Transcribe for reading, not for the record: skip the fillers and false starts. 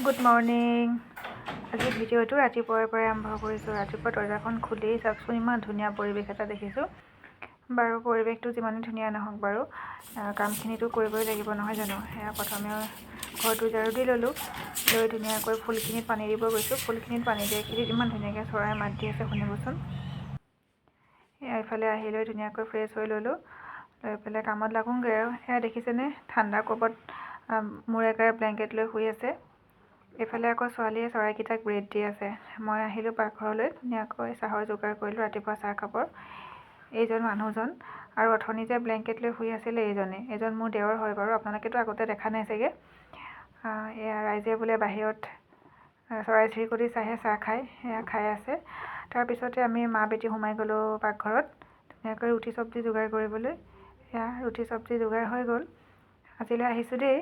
Good morning. আজি ভিডিঅ'টো ৰাতিপুৱাৰ পৰাই আৰম্ভ কৰিছোঁ। ৰাতিপুৱা দৰ্জাখন খুলি চাওকচোন, ইমান ধুনীয়া পৰিৱেশ এটা দেখিছোঁ। বাৰু পৰিৱেশটো যিমানেই ধুনীয়া নহওক বাৰু, কামখিনিতো কৰিবই লাগিব নহয় জানো। সেয়া প্ৰথমে ঘৰটো ঝাৰু দি ল'লোঁ, লৈ ধুনীয়াকৈ ফুলখিনিত পানী দিব গৈছোঁ। ফুলখিনিত পানী দিয়াখিনিত ইমান ধুনীয়াকৈ চৰাই মাত দি আছে, শুনিবচোন। এইফালে আহি লৈ ধুনীয়াকৈ ফ্ৰেছ হৈ ল'লোঁ, লৈ পেলাই কামত লাগোঁগৈ আৰু। সেয়া দেখিছেনে, ঠাণ্ডা কোবত মূৰে গাৰে ব্লেংকেট লৈ শুই আছে। এইফালে আকৌ ছোৱালীয়ে চৰাইকেইটাক ব্ৰেড দি আছে। মই আহিলোঁ পাকঘৰলৈ, ধুনীয়াকৈ চাহৰ যোগাৰ কৰিলোঁ, ৰাতিপুৱা চাহ খাবৰ। এইজন মানুহজন আৰু অথনি যে ব্লেংকেট লৈ শুই আছিলে এইজন মোৰ দেৱৰ হয় বাৰু, আপোনালোকেতো আগতে দেখা নাই চাগে। এয়া ৰাইজে বোলে বাহিৰত চৰাই চিৰিকটি চাহে চাহ খায়, সেয়া খাই আছে। তাৰপিছতে আমি মা বেটি সোমাই গ'লোঁ পাকঘৰত, ধুনীয়াকৈ ৰুটি চব্জি যোগাৰ কৰিবলৈ। সেয়া ৰুটি চব্জি যোগাৰ হৈ গ'ল। আজিলৈ আহিছোঁ দেই।